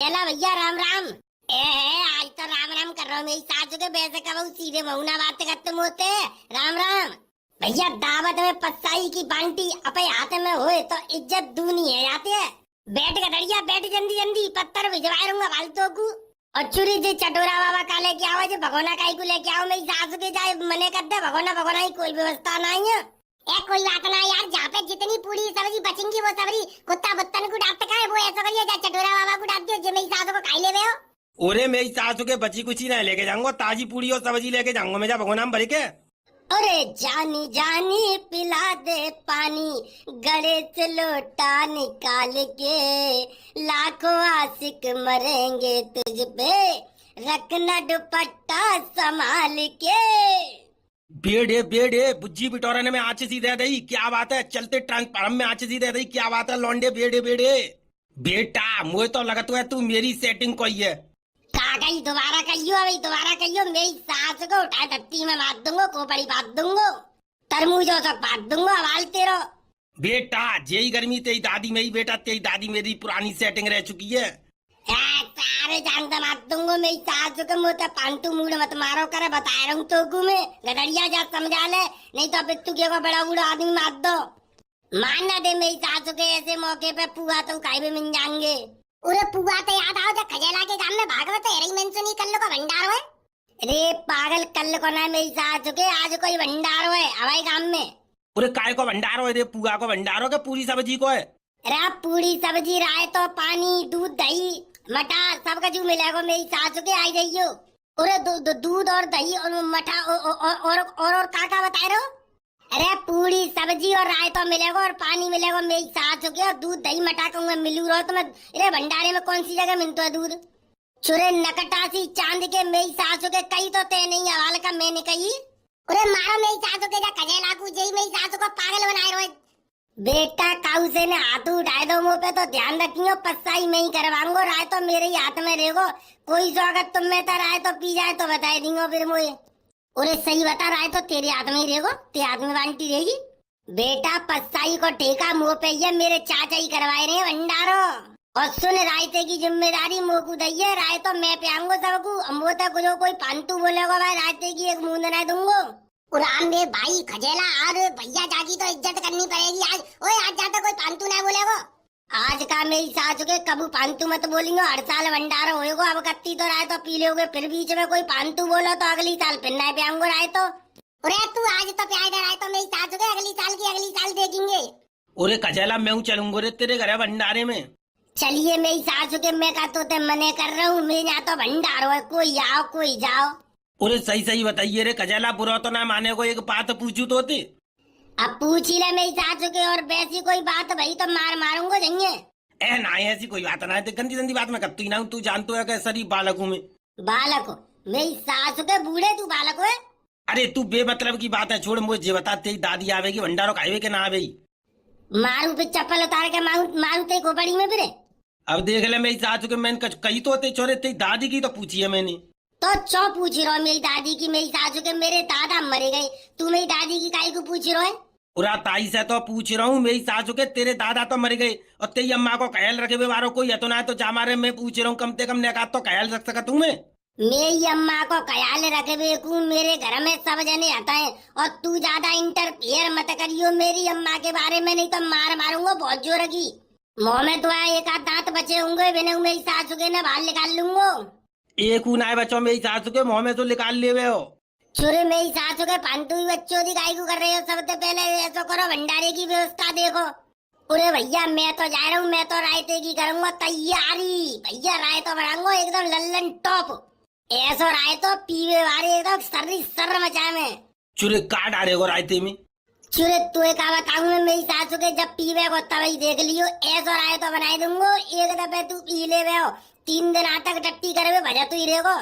चला भैया राम राम। आज तो राम राम कर रहा हूँ। मेरी सासू के वैसे कब सीधे मऊना बात खत्म होते। राम राम भैया। दावत में पसाई की बांटी अपने हाथ में होए तो इज्जत दूनी है जाते है। बैठ गड़िया बैठ जल्दी जल्दी पत्थर भिजवा रहूंगा फालतू को। और चुरी जी चटोरा बाबा का लेके आओ जो भगोना काई को लेके आओ। मेरी सासू के जाए मने कर दे भगोना भगोना की कोई व्यवस्था नहीं है। कोई बात ना यार, जहाँ पे जितनी पूरी सब्जी बचेंगी वो सब्जी कुत्ता बत्तन को डांटता का है वो ऐसा करिए जा चटोरा बाबा को डांट दियो जो मेरी सासू को खाई ले हो। ओरे मेरी सासू के बची कुछ ही नहीं लेके जाऊंगा, ताजी पूरी और सब्जी लेके जाऊंगा मैं। जा भगोना में भर के। अरे जानी जानी पिला दे पानी गले से लोटा निकाल के। लाखों आशिक मरेंगे तुझ पे रखना दुपट्टा संभाल के। बेड़े बुज्जी बिटोरा ने में आँच सी दे दी। क्या बात है? चलते ट्रांसफार्म में आँच सी दे दी। क्या बात है लौंडे? बेड़े बेटा मुझे तो लगता है तू मेरी सेटिंग कोई है। कागई दोबारा कहियो भाई, दोबारा कहियो। मेरी सास को उठा धरती में बांध दूंगा, खोपड़ी बांध दूंगा, तरबूजों तक बांध दूंगा। वालते रहो बेटा। जेई गर्मी तेरी दादी मेरी बेटा, तेरी दादी मेरी पुरानी सेटिंग रह चुकी है। सारे जानता बांध दूंगा। मेरी सास को मुँह पांटू मूड मत मारो करे बता रहा हूँ तो में गदड़िया जा समझा ले, नहीं तो बिट्टू के को बड़ा बूढ़ा आदमी मार दो। मान ना दे मेरी सास के ऐसे मौके पे पुआ तो खाई भी मिल जाएंगे। उरे पुआ तो याद आओ जब खजेला के गांव में भागवत हेरी मेंशनी कल्लो का भंडार है। अरे पागल कल को ना मेरी सास के आज कोई भंडार है हवाई गांव में। अरे काय को भंडार हो रे? पुआ को भंडार हो के पूरी सब्जी को है? अरे पूरी सब्जी रायतो पानी दूध दही मटर सब कछु मिलेगा। मेरी सास के आई जाइयो। अरे दूध और दही और मठा और काका बता रहे हो? अरे पूरी सब्जी और रायता मिलेगा और पानी मिलेगा। मेरी सास के और दूध दही मठा कहूंगा मिलू रहो तो मैं। अरे भंडारे में कौन सी जगह मिलता है दूध? चुरे नकटासी चांद के मेरी सास के कई तो ते नहीं हवाल का मैंने कही। अरे मारो मेरी सास के जा खजेला को जई मेरी सास को पागल बनाए रहो। बेटा काऊ से ने हाथ उठाए दो मुँह पे तो ध्यान रखियो पसाई में ही करवाऊंगा। राय तो मेरे ही हाथ में रहेगो। कोई स्वागत तुम में राय तो पी जाए तो बता दूंगा फिर मुझे। अरे सही बता रहा है तो तेरे हाथ में ही रहेगो, तेरे हाथ में बांटी रहेगी। बेटा पसाई को ठेका मुँह पे ये मेरे चाचा ही करवाए रहे भंडारो। और सुन रायते की जिम्मेदारी मुँह को दइए। राय तो मैं पियांगो सबको। मुँह तक जो कोई पांतु बोलेगा भाई रायते की एक मुँह न दूंगो। उराम दे भाई खजेला और भैया जागी तो इज्जत करनी पड़ेगी आज। ओए आज जाता कोई पांतु ना बोलेगो। आज का मेरी सास के कबू पांतु मत बोलेंगे। हर साल भंडार होएगो। अब कत्ती तो राय तो पी लोगे फिर बीच में कोई पांतु बोलो तो अगली साल फिर ना पियांगो राय तो। अरे तू आज तो प्यार राय तो मेरी सास के अगली साल देखेंगे। अरे खजेला मैं चलूंगा रे तेरे घर भंडारे में। चलिए मेरी सास के मैं का तो मने कर रहा हूँ। मैं यहाँ तो भंडार हो कोई आओ कोई जाओ। अरे सही बताइए रे खजेला बुरा तो ना माने को एक बात पूछू तो होती। अब पूछ ही ले मेरी सास के और वैसी कोई बात भाई तो मारूंगा जाइए। ए ना ऐसी कोई बात ना है। गंदी बात मैं करती ना हूँ। तू जानतो है कैसा बालक हूँ मैं। बालक हो मेरी सास के बूढ़े तू बालक है। अरे तू बेमतलब की बात है छोड़। मुझे बता तेरी दादी आवेगी भंडारो खाएवे के ना आवेगी? मारू पे चप्पल उतार के मारू ते खोपड़ी में फिर। अब देख ले मेरी सास के मैंने कही तो होते छोरे तेरी दादी की तो पूछी है मैंने। तो चौ पूछ रहा मेरी दादी की। मेरी सासू के मेरे दादा मरे गए, तू मेरी दादी की काई को पूछ रहा है? पूरा ताई से तो पूछ रहा हूँ। मेरी सासू के तेरे दादा तो मर गए और तेरी अम्मा को ख्याल रखे हुए वारो कोई है तो ना तो जा मारे। मैं पूछ रहा हूँ कम से कम ने कहा तो ख्याल रख सका तू? मैं मेरी अम्मा को ख्याल रखे हुए मेरे घर में सब जने आता है। और तू ज्यादा इंटरफेयर मत करियो मेरी अम्मा के बारे में, नहीं तो मारूंगा बहुत जोर की। मुँह में तो एक आध दांत बचे होंगे बिना मेरी सासू के ना बाहर निकाल लूंगो। एक नाय बच्चों मेरी सासू के मुँह में तो निकाल ले हो। चुरे मेरी सासू के फालतू ही बच्चों की गाय को कर रहे हो। सबसे पहले ऐसा करो भंडारे की व्यवस्था देखो। अरे भैया मैं तो जा रहा हूँ। मैं तो रायते की करूंगा तैयारी। भैया राय तो बढ़ाऊंगा एकदम लल्लन टॉप। ऐसा राय तो पीवे वाले एकदम सर मचा में। चुरे काट आ रहे हो रायते में। चुरे तू एक बताऊं मैं मेरी सासू के जब पीवे को तभी देख लियो। ऐसा राय तो बनाई दूंगो। एक दफे तू पी ले 3 दिन तक टट्टी करे भजा तू ही रहेगो।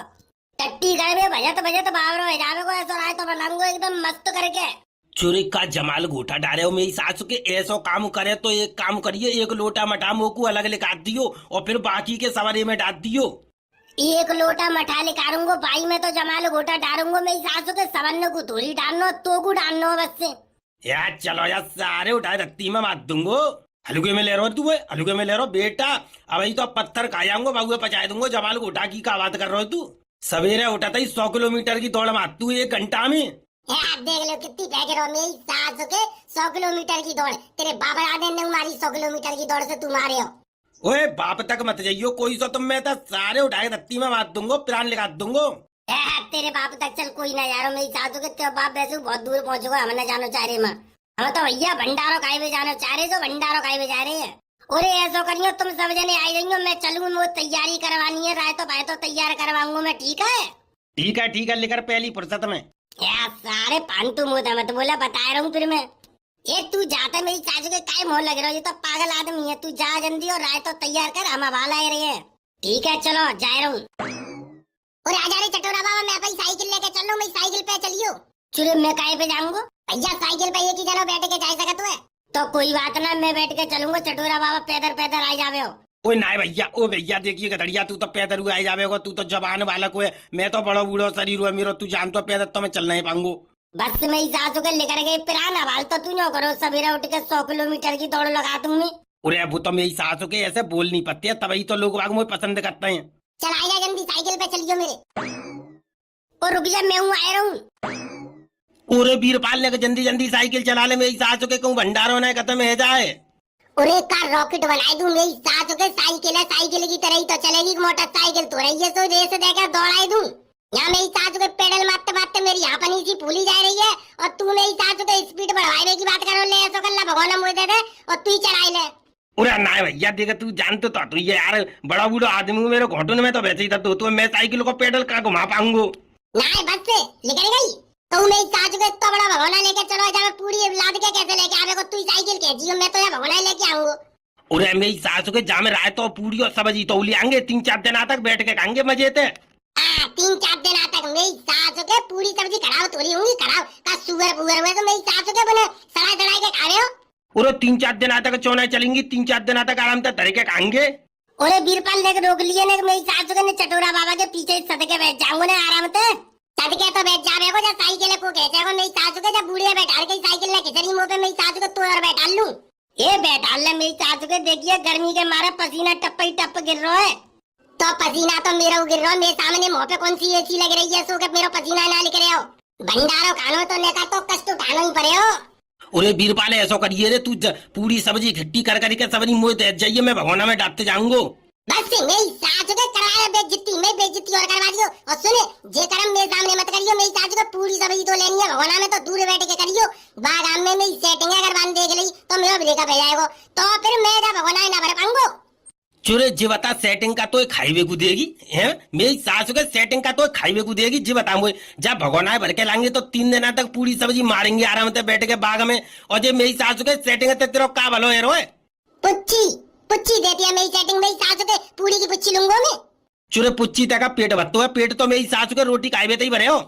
टट्टी करे भजत बाबरो है जावे को। ऐसा राय तो बनाऊंगा एकदम मस्त करके। चुरी का जमाल घोटा डाले हो मेरी सासू के। ऐसा काम करे तो एक काम करिए, एक लोटा मठा मोकू अलग लिखा दियो और फिर बाकी के सवारे में डाल दियो। एक लोटा मठा निकालूंगा भाई मैं तो जमाल घोटा डालूंगा। मेरी सासू के सवन्न को थोड़ी डालनो तो को डालनो बस से। यार चलो यार सारे उठाए रत्ती में मार दूंगो। हल्के में ले रहा तू है, हल्के में ले रहा बेटा। अब ही तो पत्थर खा जाऊंगा, बाबू पचाए दूंगा जवाल को उठा की का बात कर रहा है तू। सवेरे उठा था 100 किलोमीटर की दौड़ मार तू 1 घंटा में। देख लो कितनी फेंक रहा मेरी सास के 100 किलोमीटर की दौड़। तेरे बाबा दादे ने मारी 100 किलोमीटर की दौड़ से तुम मारे हो। ओए बाप तक मत जाइयो कोई सो, तुम मैं तो सारे उठा के धरती में मार दूंगा, प्राण लगा दूंगा। तेरे बाप तक चल कोई ना यारो, मेरी सासू के तेरे बाप वैसे बहुत दूर पहुंचोगा, हम ना जानो चाह रहे माँ। हम तो भैया भंडारो खाए में जानो चाह रहे, जो भंडारो खाए में जा रहे हैं। अरे ऐसा करियो तुम सब जने आई रही हो, मैं चलूँ, वो तैयारी करवानी है, राय तो भाई तो तैयार करवाऊंगा मैं, ठीक है? ठीक है लेकर पहली फुर्सत में। यार सारे पांतु मुंह मत बोला, बता रहा हूँ फिर मैं। ये तू जाता मेरी चाचू के काय मोह लग रहा है, ये तो पागल आदमी है। तू जा जल्दी और राय तो तैयार कर, हम हवा ला रहे हैं। ठीक है चलो जा रहा हूँ। और आ जा रहे चटोरा बाबा, मैं अपनी साइकिल लेके चल रहा हूँ, मेरी साइकिल पे चलियो। चुरे मैं काय पे जाऊंगा भैया, साइकिल पे एक ही जगह बैठ के जा सकत है तो कोई बात ना, मैं बैठ के चलूंगा, चटोरा बाबा पैदल पैदल आ जावे हो। ओए ना भैया, ओ भैया देखिए गधड़िया, तू तो पैदल हुआ जावेगा, तू तो जवान बालक हुए, मैं तो बड़ा बूढ़ो शरीर हुआ मेरा, तू जान तो पैदल तो मैं चल नहीं पाऊंगो। बस मैं ही सासू के लेकर गई पिराना वाल तो तू न करो, सवेरे उठ के 100 किलोमीटर की दौड़ लगा दूंगी। अरे वो तो मेरी सासू के ऐसे बोल नहीं पाते, तभी तो लोग बाग मुझे पसंद करते हैं। चल आइए जल्दी, साइकिल पे चलियो मेरे। और रुक जा, मैं हूँ आ रहा हूँ। अरे वीरपाल ने जल्दी जल्दी साइकिल चला ले, मेरी सासू के कहूँ भंडार होना खत्म है जाए। और एक कार रॉकेट बनाई दूं, मेरी सासू के साइकिल है, साइकिल की तरह ही तो चलेगी, मोटरसाइकिल तो रही है, तो रेस देकर दौड़ाई दूं। यहाँ मेरी सासू के पेडल मारते मारते मेरी यहाँ पनी सी फूली जा रही है, और तू मेरी सासू के स्पीड बढ़ाने की बात करो, ले ऐसा कल्ला भगवान मुझे दे दे और तू ही चलाई ले। अरे ना भैया देख, तू जानते तो तू ये यार बड़ा बूढ़ा आदमी हूँ, मेरे घुटने में तो वैसे ही दर्द तो मैं साइकिल को पेडल का घुमा पाऊंगो ना, बस से लेकर गई तो मेरी सासू के इतना बड़ा भगवाना लेके चलो, जब पूरी लाद के कैसे लेके आवे को, तू ही साइकिल खेचियो, मैं तो ये भगवाना लेके आऊंगा। अरे मेरी सासू के जामे राय तो पूरी और सब्जी तो आएंगे, 3-4 दिन तक बैठ के खाएंगे मजे थे। 3-4 दिन तक मेरी सासू के पूरी सब्जी खराब थोड़ी होंगी, खराब का सुअर पुअर हुए तो मेरी सासू के बने सड़ाई सड़ाई के खा रहे हो। अरे 3-4 दिन तक चौना चलेंगी, 3-4 दिन तक आराम से धर के खाएंगे। अरे बीरपाल ने रोक लिए ने, मेरी सासू के ने चटोरा बाबा के पीछे सदके बैठ जाऊंगा ना आराम से। सदके तो बैठ जावे को, जब साइकिल को कहते को मेरी सासू के, जब बूढ़िया बैठा के साइकिल ने खिचड़ी मुंह पे मेरी सासू के तो और बैठा लूं। ये बैठा ले मेरी सासू के, देखिए गर्मी के मारे पसीना टप ही टप गिर रहा है। तो पसीना तो मेरा गिर रहा है, मेरे सामने मुंह पे कौन सी एसी लग रही है, सो के मेरा पसीना ना निकल रहे हो। भंडारो खानो तो नेता तो कष्ट उठाना ही पड़े हो। अरे बीरपाल ऐसा करिए रे, तू पूरी सब्जी खट्टी कर करके सब्जी मुँह दे जाइए, मैं भगवाना में डालते जाऊंगो। बस मेरी सासू के कराया बेइज्जती, मैं बेइज्जती और करवा दियो। और सुने, जे करम मेरे सामने मत करियो, मेरी सासू के पूरी सब्जी तो लेनी है, भगवाना में तो दूर बैठ के करियो। बागान में मेरी सेटिंग अगर बांध देख ली तो मेरा ब्रेकअप हो जाएगा, तो फिर मैं जब भगवाना ना भर पाऊंगो। चुरे जी बता, सेटिंग का तो खाईवे को देगी है, मेरी सासू के सेटिंग का तो खाईवे को देगी जी बताऊंगे। जब भगवाना भर के लाएंगे तो 3 दिन तक पूरी सब्जी मारेंगे आराम से बैठ के बाग में, और जो मेरी सासू के सेटिंग है तेरा का भलो है रोए। पुच्ची देती है मेरी सेटिंग, मेरी सासू के पूरी की पुच्ची लूंगा मैं। चुरे पुच्ची तक पेट भरतो है, पेट तो मेरी सासू के रोटी खाईवे ही भरे हो।